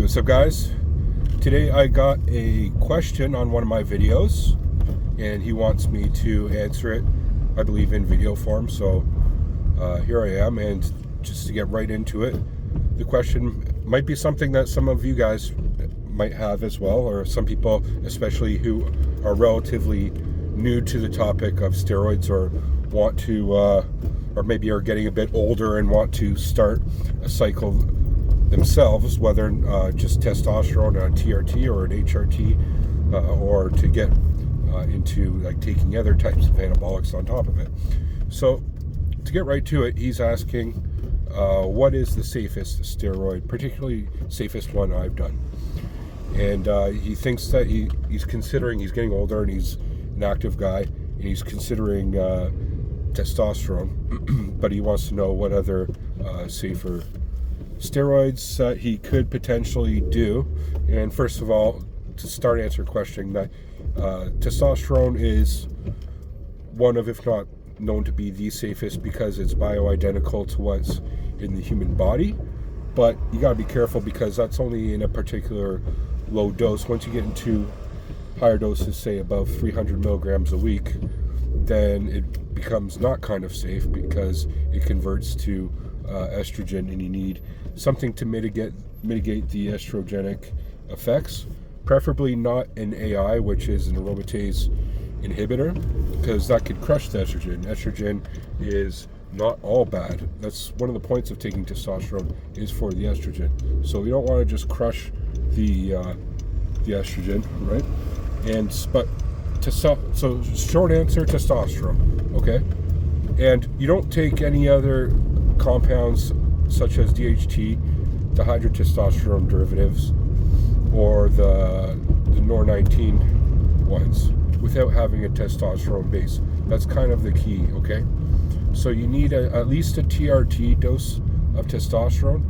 What's up, guys? Today I got a question on one of my videos and he wants me to answer it, I believe, in video form. So here I am, and just to get right into it, the question might be something that some of you guys might have as well, or some people especially who are relatively new to the topic of steroids, or want to or maybe are getting a bit older and want to start a cycle themselves, whether just testosterone, a TRT or an HRT, or to get into like taking other types of anabolics on top of it. So to get right to it, he's asking what is the safest steroid, particularly safest one I've done. And he thinks that he's considering, he's getting older and he's an active guy, and he's considering testosterone, but he wants to know what other safer steroids that he could potentially do. And first of all, to start answering question, that testosterone is one of, if not known to be the safest, because it's bioidentical to what's in the human body. But you got to be careful, because that's only in a particular low dose. Once you get into higher doses, say above 300 milligrams a week, then it becomes not kind of safe, because it converts to estrogen, and you need something to mitigate the estrogenic effects, preferably not an AI, which is an aromatase inhibitor, because that could crush the estrogen. Estrogen is not all bad. That's one of the points of taking testosterone, is for the estrogen. So we don't want to just crush the estrogen, right? So short answer, testosterone, okay? And you don't take any other compounds such as DHT, dihydrotestosterone derivatives, or the NOR19 ones without having a testosterone base. That's kind of the key, okay? So you need at least a TRT dose of testosterone,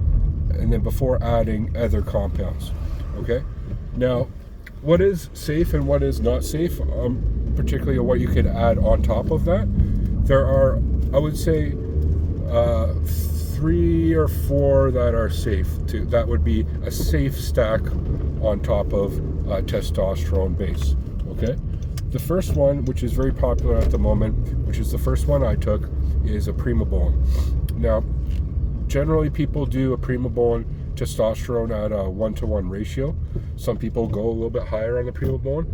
and then before adding other compounds, okay? Now, what is safe and what is not safe, particularly what you could add on top of that, there are, I would say, 3 or 4 that are safe. That would be a safe stack on top of testosterone base, okay? The first one, which is very popular at the moment, which is the first one I took, is a primobolan. Now, generally people do a primobolan testosterone at a 1-to-1 ratio. Some people go a little bit higher on the primobolan,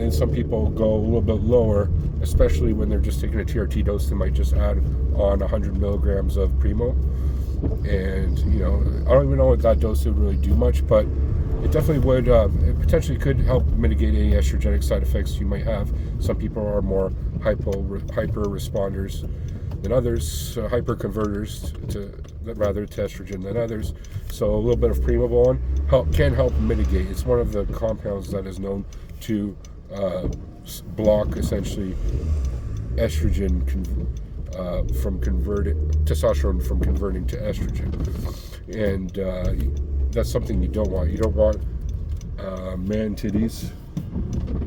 and some people go a little bit lower, especially when they're just taking a TRT dose. They might just add on 100 milligrams of primo, and I don't even know what that dose would really do much, but it definitely would. It potentially could help mitigate any estrogenic side effects you might have. Some people are more hyper responders than others, hyper converters to estrogen than others. So a little bit of primobolan can help mitigate. It's one of the compounds that is known to block essentially estrogen testosterone from converting to estrogen, and that's something you don't want. You don't want man titties.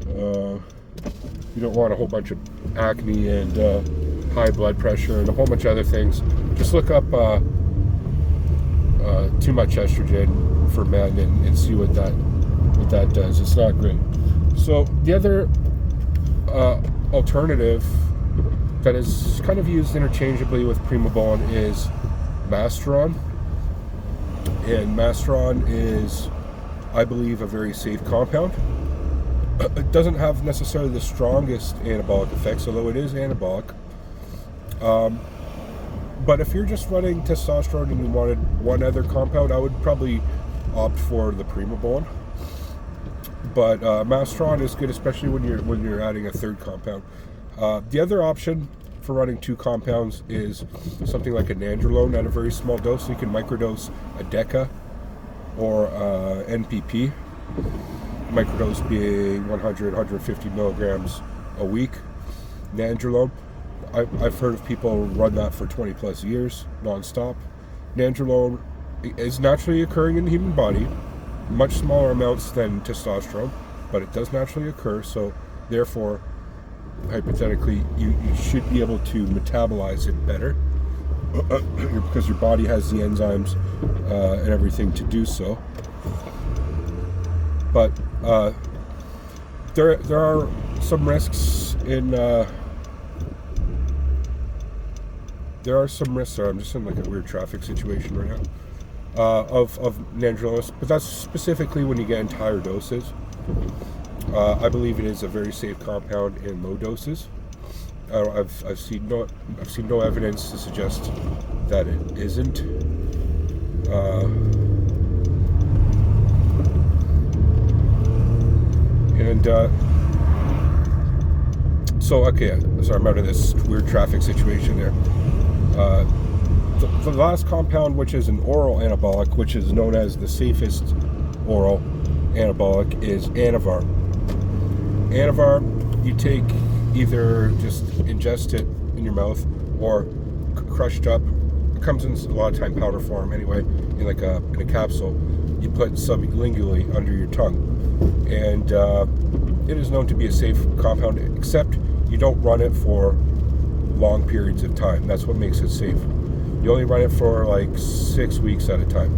You don't want a whole bunch of acne and high blood pressure and a whole bunch of other things. Just look up too much estrogen for men and see what that does. It's not great. So the other alternative that is kind of used interchangeably with primobolan is masteron. And masteron is, I believe, a very safe compound. It doesn't have necessarily the strongest anabolic effects, although it is anabolic. But if you're just running testosterone and you wanted one other compound, I would probably opt for the primobolan. But masteron is good, especially when you're adding a third compound. The other option for running 2 compounds is something like a nandrolone at a very small dose. So you can microdose a DECA or NPP. Microdose being 150 milligrams a week. Nandrolone, I've heard of people run that for 20 plus years non-stop. Nandrolone is naturally occurring in the human body, much smaller amounts than testosterone, but it does naturally occur. So therefore, hypothetically, you should be able to metabolize it better because your body has the enzymes and everything to do so. But there are some risks in. There are some risks there. I'm just in like a weird traffic situation right now of nandrolone, but that's specifically when you get into higher doses. I believe it is a very safe compound in low doses. I've seen no evidence to suggest that it isn't. So okay, sorry, I'm out of this weird traffic situation there. The last compound, which is an oral anabolic, which is known as the safest oral anabolic, is Anavar. Anavar, you take either just ingest it in your mouth or crushed up. It comes in a lot of time powder form anyway, in a capsule. You put sublingually under your tongue, and it is known to be a safe compound, except you don't run it for long periods of time. That's what makes it safe. You only run it for like 6 weeks at a time,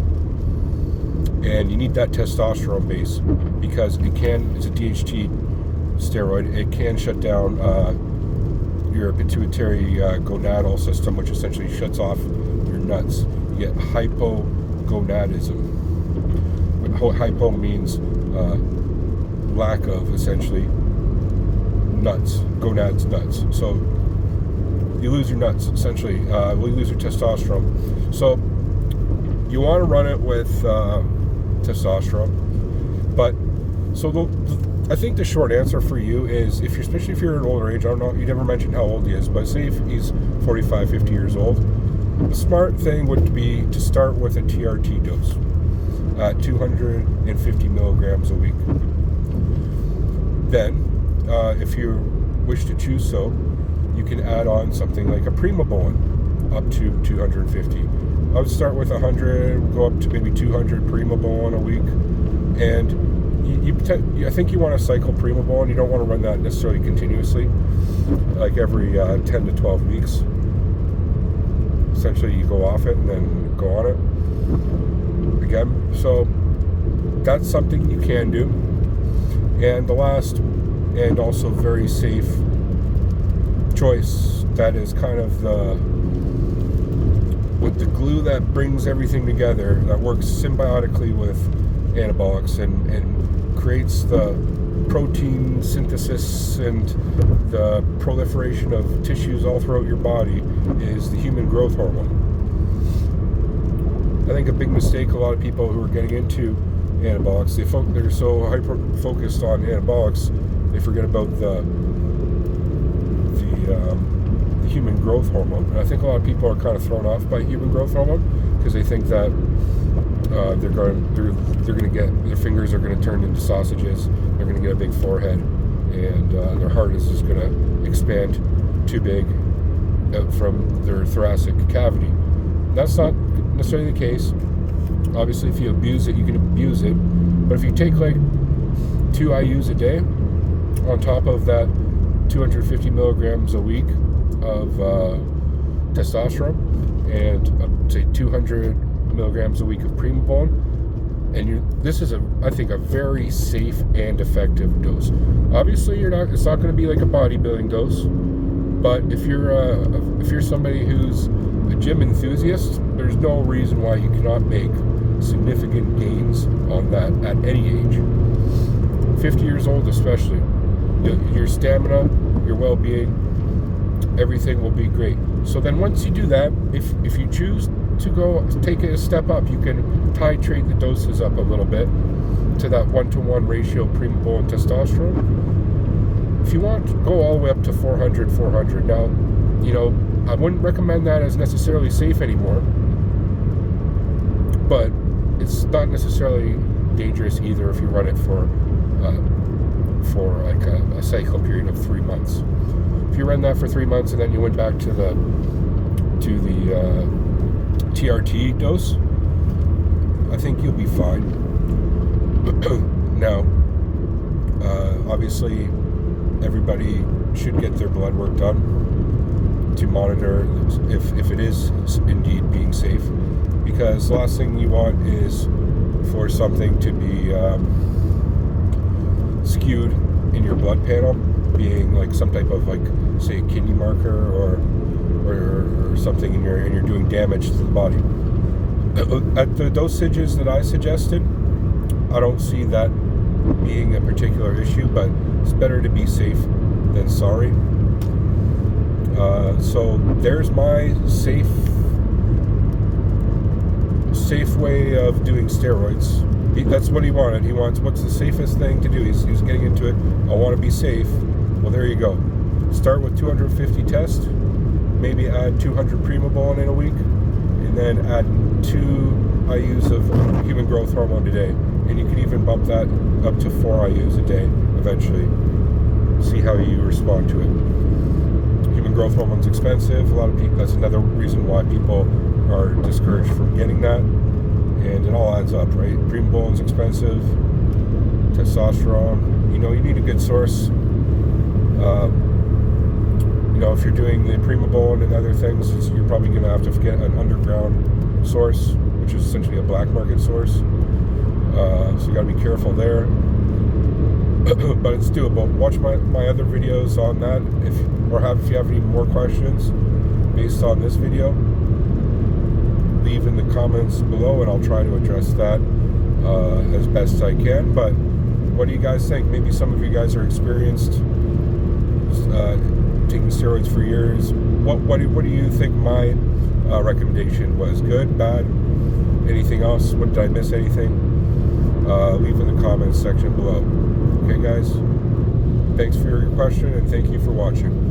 and you need that testosterone base because it's a DHT steroid. It can shut down your pituitary gonadal system, which essentially shuts off your nuts. You get hypogonadism. Hypo means lack of, essentially, nuts, gonads, nuts. So you lose your nuts, essentially. You lose your testosterone. So you want to run it with testosterone. But so I think the short answer for you is, especially if you're an older age, I don't know, you never mentioned how old he is, but say if he's 45, 50 years old, the smart thing would be to start with a TRT dose at 250 milligrams a week. Then, if you wish to choose so, you can add on something like a Primobolan up to 250. I would start with 100, go up to maybe 200 Primobolan a week, and I think you want to cycle Primobolan. You don't want to run that necessarily continuously, like every 10 to 12 weeks. Essentially, you go off it and then go on it again. So that's something you can do. And the last and also very safe choice that is kind of with the glue that brings everything together, that works symbiotically with anabolics and creates the protein synthesis and the proliferation of tissues all throughout your body, is the human growth hormone. I think a big mistake a lot of people who are getting into anabolics, they're so hyper focused on anabolics, they forget about the human growth hormone. And I think a lot of people are kind of thrown off by human growth hormone because they think that they're going to get, their fingers are going to turn into sausages, they're going to get a big forehead, and their heart is just going to expand too big out from their thoracic cavity. That's not necessarily the case. Obviously, if you abuse it, you can abuse it. But if you take like 2 IUs a day on top of that 250 milligrams a week of testosterone and say 200 milligrams a week of Primobolan, and this is I think a very safe and effective dose. Obviously, it's not going to be like a bodybuilding dose, but if you're somebody who's a gym enthusiast, there's no reason why you cannot make significant gains on that at any age. 50 years old especially. Your stamina, your well-being, everything will be great. So then once you do that, if you choose to go take it a step up, you can titrate the doses up a little bit to that 1-to-1 ratio Primobolan testosterone. If you want, go all the way up to 400. Now, I wouldn't recommend that as necessarily safe anymore, but it's not necessarily dangerous either if you run it for like a cycle period of 3 months. If you run that for 3 months and then you went back to the TRT dose, I think you'll be fine. Now, obviously, everybody should get their blood work done to monitor if it is indeed being safe, because the last thing you want is for something to be skewed in your blood panel, being like some type of, like, say, a kidney marker or something, and you're doing damage to the body. At the dosages that I suggested, I don't see that being a particular issue, but it's better to be safe than sorry. So there's my safe way of doing steroids. That's what he wanted. He wants, what's the safest thing to do? He's getting into it. I want to be safe. Well, there you go. Start with 250 tests, maybe add 200 Primobolan in a week, and then add 2 IUs of human growth hormone a day. And you can even bump that up to 4 IUs a day eventually. See how you respond to it. Human growth hormone's expensive. A lot of people, that's another reason why people are discouraged from getting that. And it all adds up, right? Primobolan's expensive. Testosterone. You know, you need a good source. You know, if you're doing the Primobolan and other things, you're probably going to have to get an underground source, which is essentially a black market source. So you got to be careful there. But it's doable. Watch my other videos on that. If you have any more questions based on this video, leave in the comments below, and I'll try to address that as best I can. But what do you guys think? Maybe some of you guys are experienced taking steroids for years. What do you think my recommendation was? Good, bad, anything else? What, did I miss anything? Leave in the comments section below. Okay, guys? Thanks for your question, and thank you for watching.